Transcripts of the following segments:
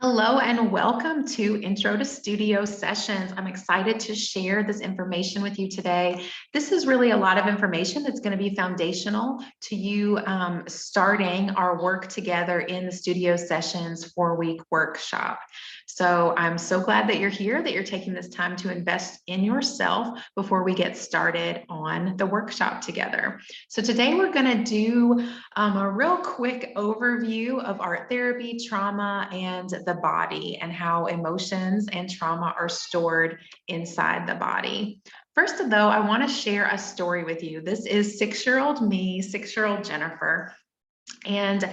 Hello and welcome to Intro to Studio Sessions. I'm excited to share this information with you today. This is really a lot of information that's going to be foundational to you starting our work together in the Studio Sessions 4-week workshop. So I'm so glad that you're here, that you're taking this time to invest in yourself before we get started on the workshop together. So today we're going to do a real quick overview of art therapy, trauma, and the body, and how emotions and trauma are stored inside the body. First, though, I want to share a story with you. This is 6-year-old me, 6-year-old Jennifer. And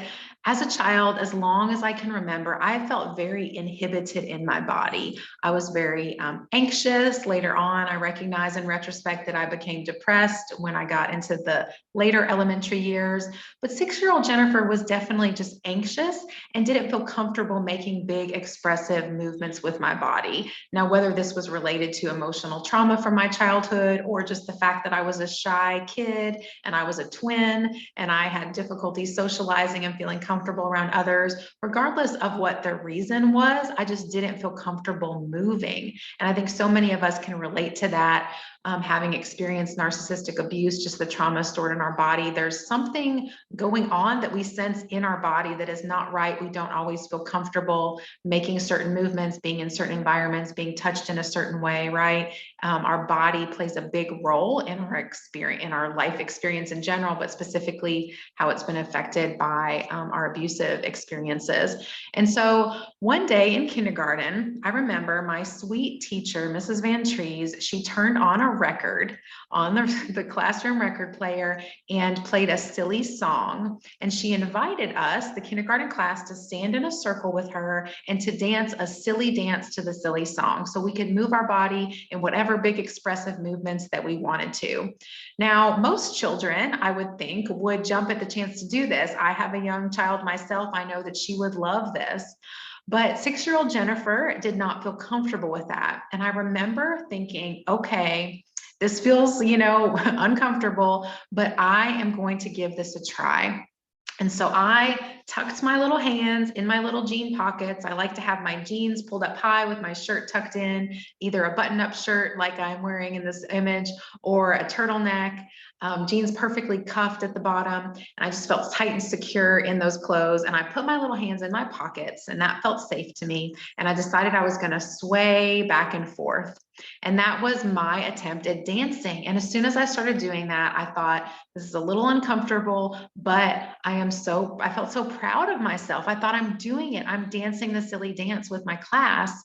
as a child, as long as I can remember, I felt very inhibited in my body. I was very anxious. Later on, I recognize in retrospect that I became depressed when I got into the later elementary years. But 6-year-old Jennifer was definitely just anxious and didn't feel comfortable making big expressive movements with my body. Now, whether this was related to emotional trauma from my childhood or just the fact that I was a shy kid and I was a twin and I had difficulty socializing and feeling comfortable around others, regardless of what the reason was, I just didn't feel comfortable moving. And I think so many of us can relate to that, having experienced narcissistic abuse, just the trauma stored in our body. There's something going on that we sense in our body that is not right. We don't always feel comfortable making certain movements, being in certain environments, being touched in a certain way, right? Our body plays a big role in our experience, in our life experience in general, but specifically how it's been affected by our abusive experiences. And so one day in kindergarten, I remember my sweet teacher, Mrs. Van Trees, she turned on a record on the classroom record player and played a silly song. And she invited us, the kindergarten class, to stand in a circle with her and to dance a silly dance to the silly song. So we could move our body in whatever big expressive movements that we wanted to. Now, most children, I would think, would jump at the chance to do this. I have a young child myself. I know that she would love this. But 6-year-old Jennifer did not feel comfortable with that. And I remember thinking, okay, this feels, uncomfortable, but I am going to give this a try. And so I tucked my little hands in my little jean pockets. I like to have my jeans pulled up high with my shirt tucked in, either a button-up shirt like I'm wearing in this image, or a turtleneck, jeans perfectly cuffed at the bottom. And I just felt tight and secure in those clothes. And I put my little hands in my pockets, and that felt safe to me. And I decided I was going to sway back and forth. And that was my attempt at dancing. And as soon as I started doing that, I thought, this is a little uncomfortable, but I felt so proud of myself. I thought, I'm doing it. I'm dancing the silly dance with my class.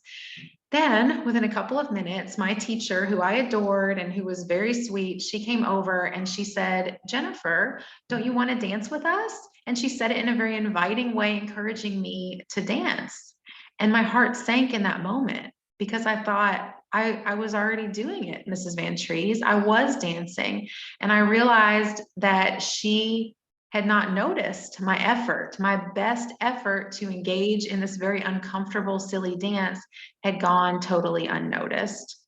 Then within a couple of minutes, my teacher, who I adored and who was very sweet, she came over and she said, Jennifer, don't you want to dance with us? And she said it in a very inviting way, encouraging me to dance. And my heart sank in that moment, because I thought, I was already doing it, Mrs. Van Trees. I was dancing. And I realized that she had not noticed my effort. My best effort to engage in this very uncomfortable, silly dance had gone totally unnoticed.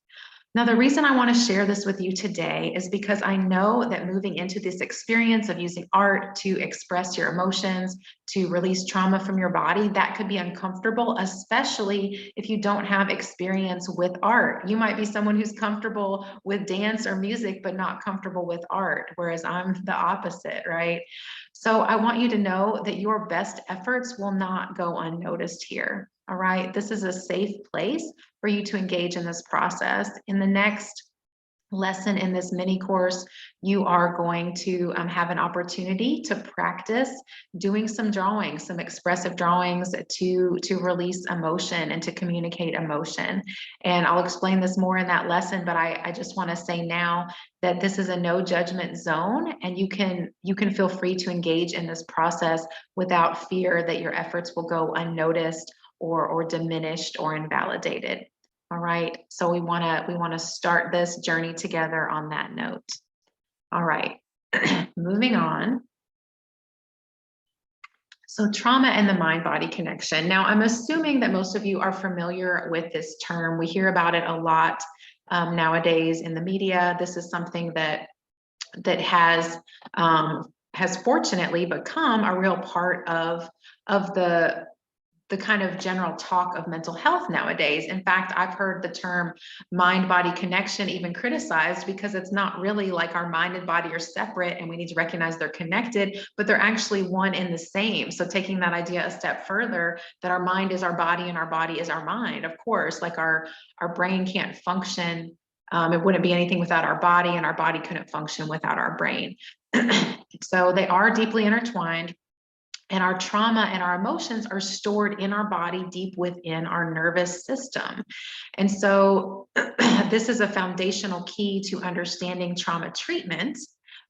Now, the reason I want to share this with you today is because I know that moving into this experience of using art to express your emotions, to release trauma from your body, that could be uncomfortable, especially if you don't have experience with art. You might be someone who's comfortable with dance or music, but not comfortable with art, whereas I'm the opposite, right? So I want you to know that your best efforts will not go unnoticed here. All right, this is a safe place for you to engage in this process. In the next lesson in this mini course, you are going to have an opportunity to practice doing some drawings, some expressive drawings to release emotion and to communicate emotion. And I'll explain this more in that lesson, but I just want to say now that this is a no judgment zone, and you can feel free to engage in this process without fear that your efforts will go unnoticed or diminished or invalidated. All right, so we want to start this journey together on that note. All right, moving on. So trauma and the mind-body connection. Now, I'm assuming that most of you are familiar with this term. We hear about it a lot nowadays in the media. This is something that has fortunately become a real part of the the kind of general talk of mental health nowadays. In fact, I've heard the term mind-body connection even criticized because it's not really like our mind and body are separate and we need to recognize they're connected, but they're actually one and the same. So taking that idea a step further, that our mind is our body and our body is our mind. Of course, like our brain can't function. It wouldn't be anything without our body, and our body couldn't function without our brain. So they are deeply intertwined. And our trauma and our emotions are stored in our body deep within our nervous system. And so this is a foundational key to understanding trauma treatment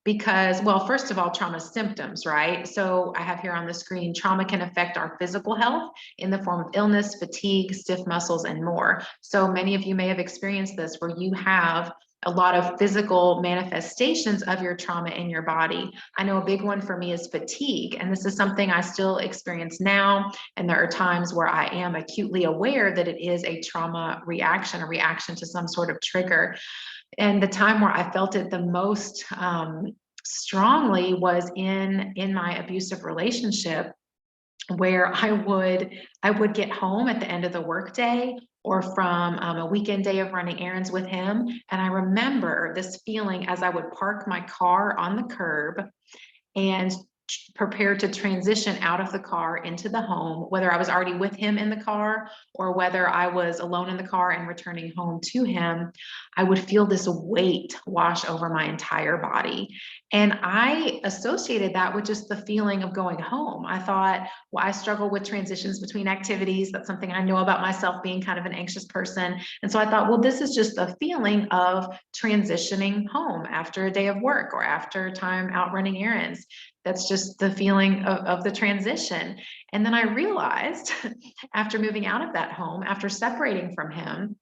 because, well, first of all, trauma symptoms, right? So I have here on the screen, trauma can affect our physical health in the form of illness, fatigue, stiff muscles, and more. So many of you may have experienced this where you have a lot of physical manifestations of your trauma in your body. I know a big one for me is fatigue, and this is something I still experience now. And there are times where I am acutely aware that it is a trauma reaction, a reaction to some sort of trigger. And the time where I felt it the most strongly was in my abusive relationship, where I would get home at the end of the workday or from a weekend day of running errands with him. And I remember this feeling as I would park my car on the curb and prepare to transition out of the car into the home, whether I was already with him in the car or whether I was alone in the car and returning home to him, I would feel this weight wash over my entire body. And I associated that with just the feeling of going home. I thought, well, I struggle with transitions between activities. That's something I know about myself, being kind of an anxious person. And so I thought, well, this is just the feeling of transitioning home after a day of work or after time out running errands. That's just the feeling of the transition. And then I realized after moving out of that home, after separating from him,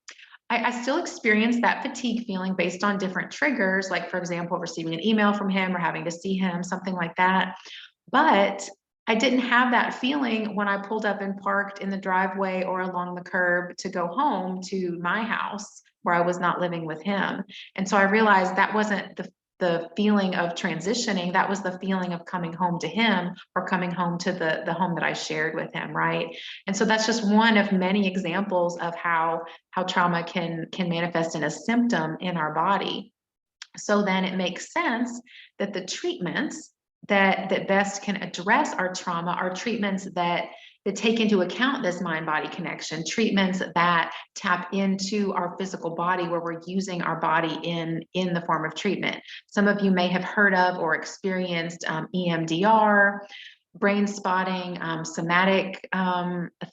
I still experience that fatigue feeling based on different triggers, like, for example, receiving an email from him or having to see him, something like that. But I didn't have that feeling when I pulled up and parked in the driveway or along the curb to go home to my house where I was not living with him. And so I realized that wasn't the feeling of transitioning, that was the feeling of coming home to him or coming home to the home that I shared with him, right? And so that's just one of many examples of how trauma can manifest in a symptom in our body. So then it makes sense that the treatments that best can address our trauma are treatments that take into account this mind-body connection, treatments that tap into our physical body where we're using our body in the form of treatment. Some of you may have heard of or experienced EMDR, brain spotting, somatic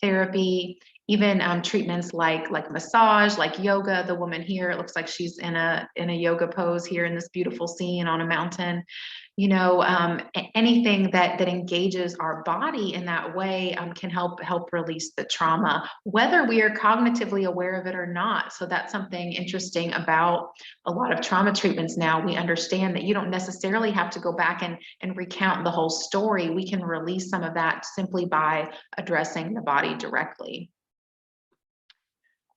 therapy, even treatments like massage, like yoga. The woman here, it looks like she's in a yoga pose here in this beautiful scene on a mountain. You know, anything that engages our body in that way can help release the trauma, whether we are cognitively aware of it or not. So that's something interesting about a lot of trauma treatments now. We understand that you don't necessarily have to go back and recount the whole story. We can release some of that simply by addressing the body directly.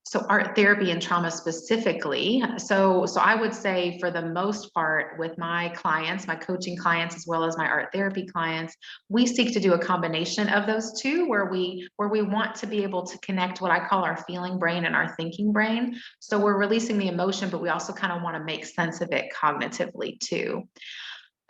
So art therapy and trauma specifically. So I would say for the most part with my clients, my coaching clients, as well as my art therapy clients, we seek to do a combination of those two where we want to be able to connect what I call our feeling brain and our thinking brain. So we're releasing the emotion, but we also kind of want to make sense of it cognitively too.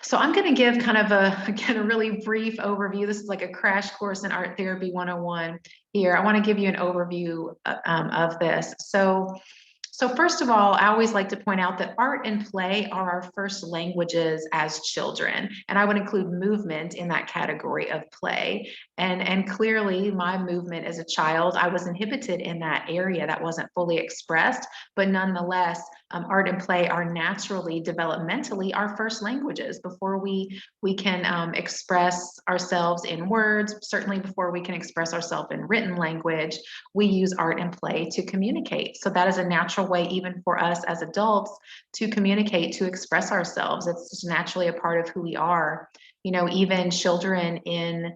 So I'm going to give kind of a really brief overview. This is like a crash course in Art Therapy 101 here. I want to give you an overview of this. So first of all, I always like to point out that art and play are our first languages as children, and I would include movement in that category of play. And clearly my movement as a child, I was inhibited in that area that wasn't fully expressed, but nonetheless, art and play are naturally, developmentally our first languages before we can express ourselves in words, certainly before we can express ourselves in written language, we use art and play to communicate. So that is a natural way even for us as adults to communicate, to express ourselves. It's just naturally a part of who we are. You know, even children in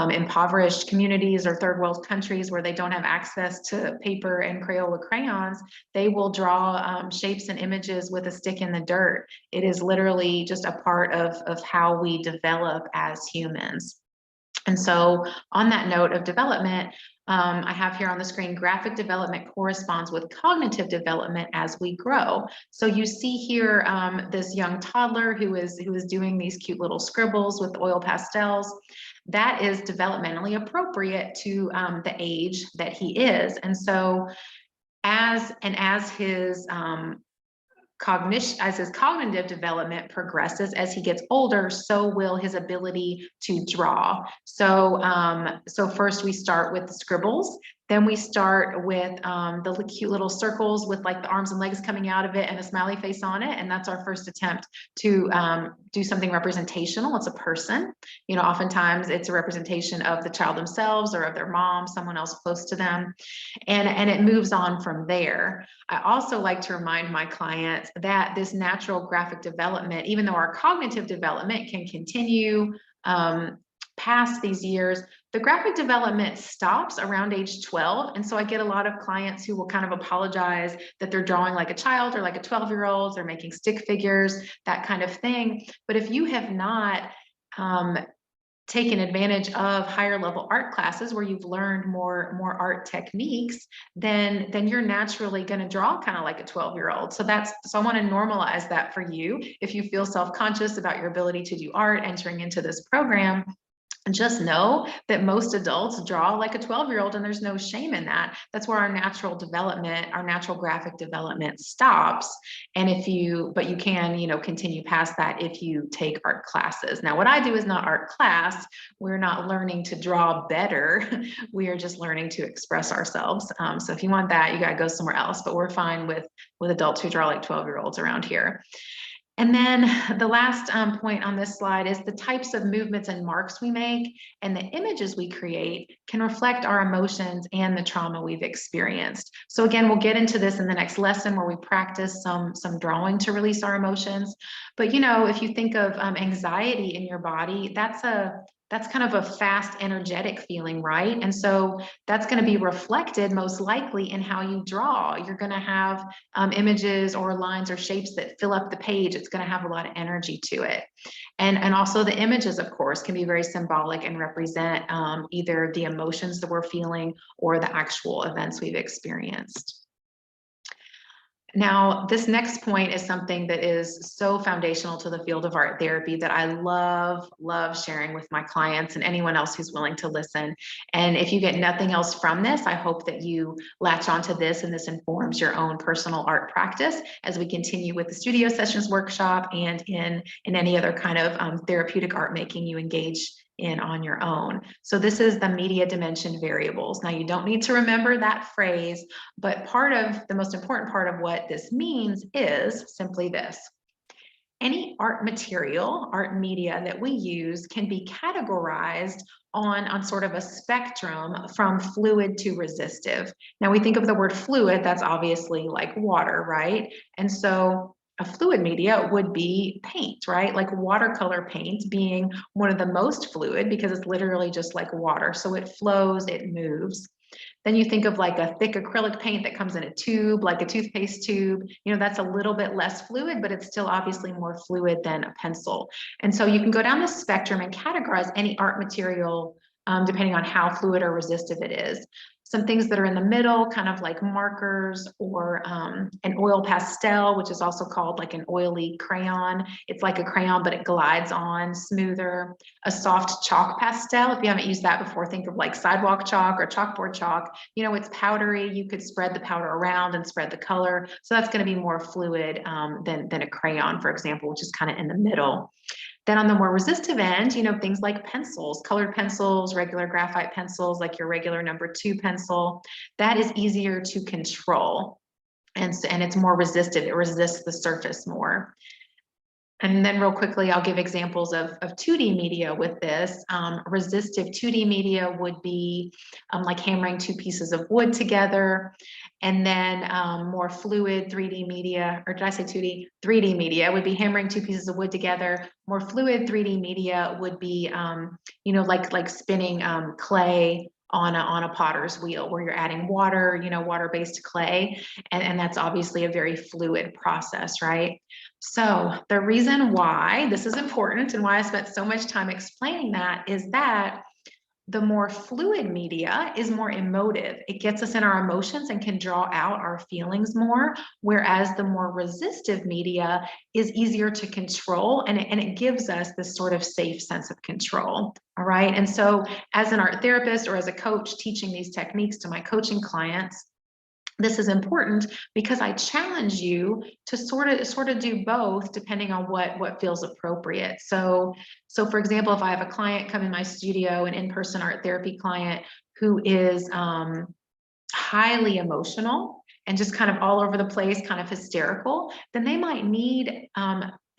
impoverished communities or third world countries where they don't have access to paper and Crayola crayons, they will draw shapes and images with a stick in the dirt. It is literally just a part of how we develop as humans. And so on that note of development, I have here on the screen, graphic development corresponds with cognitive development as we grow. So you see here this young toddler who is doing these cute little scribbles with oil pastels. That is developmentally appropriate to the age that he is. And so as his cognition, as his cognitive development progresses, as he gets older, so will his ability to draw. So, so first we start with the scribbles, then we start with the cute little circles with like the arms and legs coming out of it and a smiley face on it. And that's our first attempt to do something representational. It's a person, you know, oftentimes it's a representation of the child themselves or of their mom, someone else close to them. And it moves on from there. I also like to remind my clients that this natural graphic development, even though our cognitive development can continue past these years, the graphic development stops around age 12. And so I get a lot of clients who will kind of apologize that they're drawing like a child or like a 12-year-old, they're making stick figures, that kind of thing. But if you have not taken advantage of higher level art classes where you've learned more art techniques, then you're naturally going to draw kind of like a 12-year-old. So I want to normalize that for you. If you feel self-conscious about your ability to do art entering into this program, just know that most adults draw like a 12-year-old, and there's no shame in that. That's where our natural development, our natural graphic development stops. And but you can, you know, continue past that if you take art classes. Now, what I do is not art class. We're not learning to draw better. We are just learning to express ourselves. So if you want that, you got to go somewhere else, but we're fine with adults who draw like 12-year-olds around here. And then the last point on this slide is the types of movements and marks we make and the images we create can reflect our emotions and the trauma we've experienced. So again, we'll get into this in the next lesson where we practice some drawing to release our emotions. But you know, if you think of anxiety in your body, that's kind of a fast, energetic feeling, right? And so that's going to be reflected most likely in how you draw. You're going to have images or lines or shapes that fill up the page. It's going to have a lot of energy to it. And also the images, of course, can be very symbolic and represent either the emotions that we're feeling or the actual events we've experienced. Now, this next point is something that is so foundational to the field of art therapy that I love sharing with my clients and anyone else who's willing to listen. And if you get nothing else from this, I hope that you latch onto this and this informs your own personal art practice as we continue with the studio sessions workshop and in any other kind of therapeutic art making you engage in on your own. So this is the media dimension variables. Now you don't need to remember that phrase, but the most important part of what this means is simply this. Any art material, art media that we use can be categorized on sort of a spectrum from fluid to resistive. Now we think of the word fluid, that's obviously like water, right? And so a fluid media would be paint, right? Like watercolor paint being one of the most fluid because it's literally just like water. So it flows, it moves. Then you think of like a thick acrylic paint that comes in a tube, like a toothpaste tube, you know, that's a little bit less fluid, but it's still obviously more fluid than a pencil. And so you can go down the spectrum and categorize any art material depending on how fluid or resistive it is. Some things that are in the middle, kind of like markers or an oil pastel, which is also called like an oily crayon. It's like a crayon, but it glides on smoother. A soft chalk pastel, if you haven't used that before, think of like sidewalk chalk or chalkboard chalk. You know, it's powdery. You could spread the powder around and spread the color. So that's going to be more fluid than a crayon, for example, which is kind of in the middle. Then on the more resistive end, you know, things like pencils, colored pencils, regular graphite pencils, like your regular #2 pencil, that is easier to control. And it's more resistive. It resists the surface more. And then real quickly, I'll give examples of 2D media with this. Resistive 2D media would be like hammering two pieces of wood together. And then more fluid 3D media, or did I say 2D? 3D media would be hammering two pieces of wood together. More fluid 3D media would be, you know, like spinning clay on a potter's wheel where you're adding water, you know, water-based clay. And that's obviously a very fluid process, right? So the reason why this is important and why I spent so much time explaining that is that The more fluid media is more emotive. It gets us in our emotions and can draw out our feelings more, whereas the more resistive media is easier to control, and it gives us this sort of safe sense of control. All right. And so as an art therapist or as a coach teaching these techniques to my coaching clients, this is important because I challenge you to sort of do both depending on what feels appropriate. So for example, if I have a client come in my studio, an in-person art therapy client who is highly emotional and just kind of all over the place, kind of hysterical, then they might need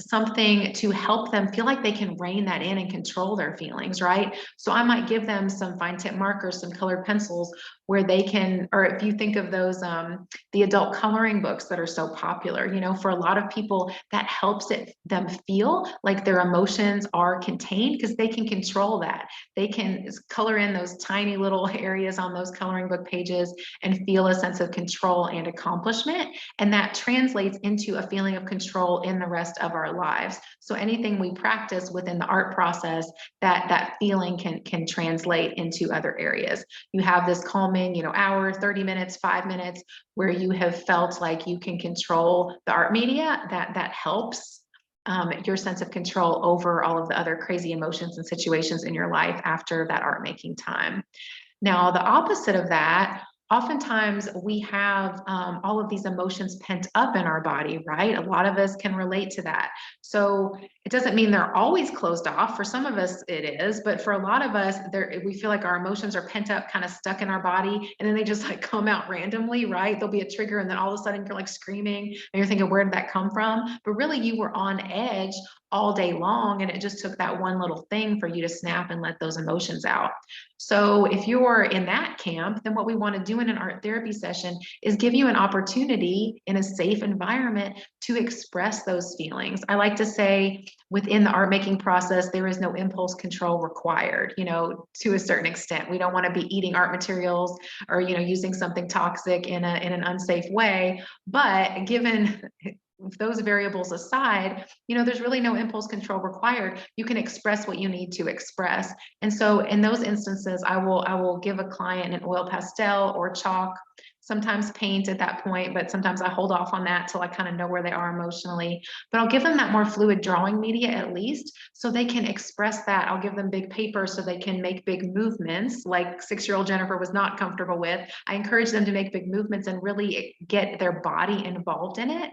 something to help them feel like they can rein that in and control their feelings, right? So I might give them some fine tip markers, some colored pencils where they can, or if you think of those, the adult coloring books that are so popular, you know, for a lot of people, that helps them feel like their emotions are contained because they can control that. They can color in those tiny little areas on those coloring book pages and feel a sense of control and accomplishment. And that translates into a feeling of control in the rest of our lives. So anything we practice within the art process, that feeling can translate into other areas. You have this calming, you know, hour, 30 minutes, 5 minutes, where you have felt like you can control the art media, that helps your sense of control over all of the other crazy emotions and situations in your life after that art making time. Now, the opposite of that, oftentimes we have all of these emotions pent up in our body, right? A lot of us can relate to that. So it doesn't mean they're always closed off. For some of us it is, but for a lot of us, we feel like our emotions are pent up, kind of stuck in our body, and then they just like come out randomly, right? There'll be a trigger and then all of a sudden you're like screaming and you're thinking, where did that come from? But really you were on edge all day long, and it just took that one little thing for you to snap and let those emotions out. So if you're in that camp, then what we want to do in an art therapy session is give you an opportunity in a safe environment to express those feelings. I like to say within the art making process, there is no impulse control required, you know, to a certain extent. We don't want to be eating art materials or, you know, using something toxic in an unsafe way. But given those variables aside, you know, there's really no impulse control required. You can express what you need to express. And so in those instances, I will give a client an oil pastel or chalk, sometimes paint at that point, but sometimes I hold off on that till I kind of know where they are emotionally. But I'll give them that more fluid drawing media at least, so they can express that. I'll give them big paper so they can make big movements like 6-year-old Jennifer was not comfortable with. I encourage them to make big movements and really get their body involved in it.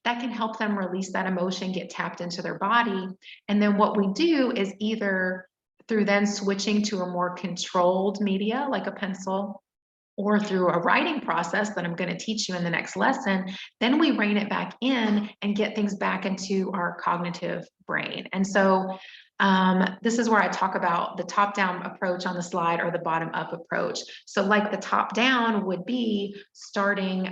That can help them release that emotion, get tapped into their body. And then what we do is either through then switching to a more controlled media like a pencil, or through a writing process that I'm going to teach you in the next lesson, then we rein it back in and get things back into our cognitive brain. And so this is where I talk about the top-down approach on the slide or the bottom-up approach. So like the top-down would be starting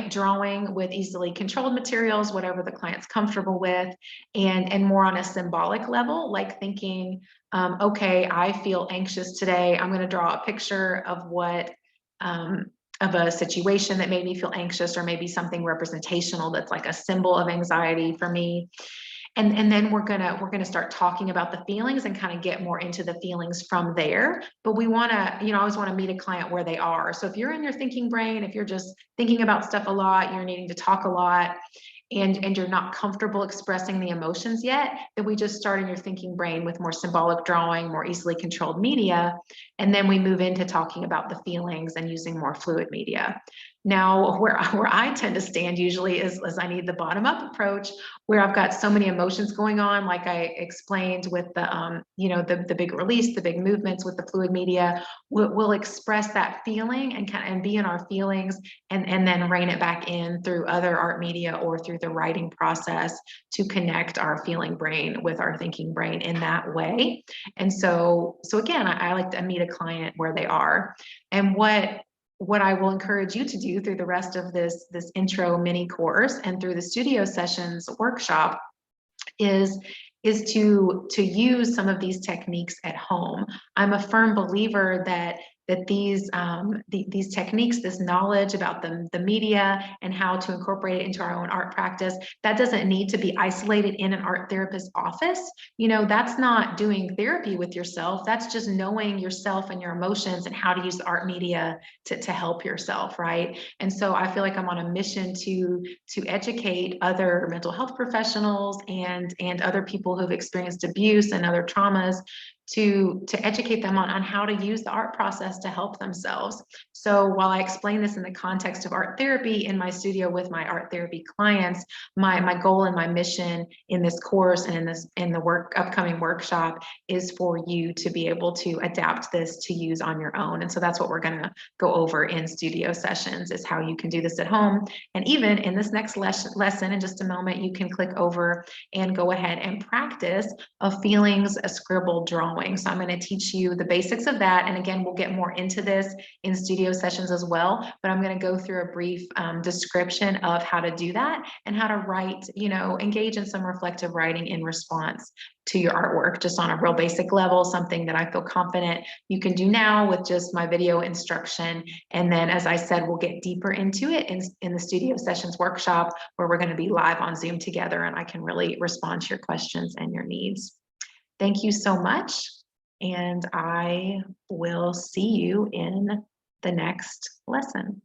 drawing with easily controlled materials, whatever the client's comfortable with, and more on a symbolic level, like thinking, okay, I feel anxious today. I'm going to draw a picture of what of a situation that made me feel anxious, or maybe something representational that's like a symbol of anxiety for me. And then we're gonna start talking about the feelings and kind of get more into the feelings from there. But we want to, you know, I always want to meet a client where they are. So if you're in your thinking brain, if you're just thinking about stuff a lot, you're needing to talk a lot, and you're not comfortable expressing the emotions yet, then we just start in your thinking brain with more symbolic drawing, more easily controlled media, and then we move into talking about the feelings and using more fluid media. Now, where I tend to stand usually is I need the bottom-up approach, where I've got so many emotions going on, like I explained with the you know, the big release, the big movements with the fluid media. We'll express that feeling and be in our feelings, and then rein it back in through other art media or through the writing process to connect our feeling brain with our thinking brain in that way. And so again, I like to meet a client where they are. And what I will encourage you to do through the rest of this intro mini course and through the studio sessions workshop is to use some of these techniques at home. I'm a firm believer that that these techniques, this knowledge about the media and how to incorporate it into our own art practice, that doesn't need to be isolated in an art therapist's office. You know, that's not doing therapy with yourself. That's just knowing yourself and your emotions and how to use the art media to help yourself, right? And so I feel like I'm on a mission to educate other mental health professionals and other people who've experienced abuse and other traumas to educate them on how to use the art process to help themselves. So while I explain this in the context of art therapy in my studio with my art therapy clients, my goal and my mission in this course and in the upcoming workshop is for you to be able to adapt this to use on your own. And so that's what we're going to go over in studio sessions, is how you can do this at home. And even in this next lesson in just a moment, you can click over and go ahead and practice a feelings, a scribble drawing. So I'm going to teach you the basics of that. And again, we'll get more into this in studio sessions as well, but I'm going to go through a brief description of how to do that and how to write, you know, engage in some reflective writing in response to your artwork, just on a real basic level, something that I feel confident you can do now with just my video instruction. And then, as I said, we'll get deeper into it in the studio sessions workshop, where we're going to be live on Zoom together and I can really respond to your questions and your needs. Thank you so much. And I will see you in the next lesson.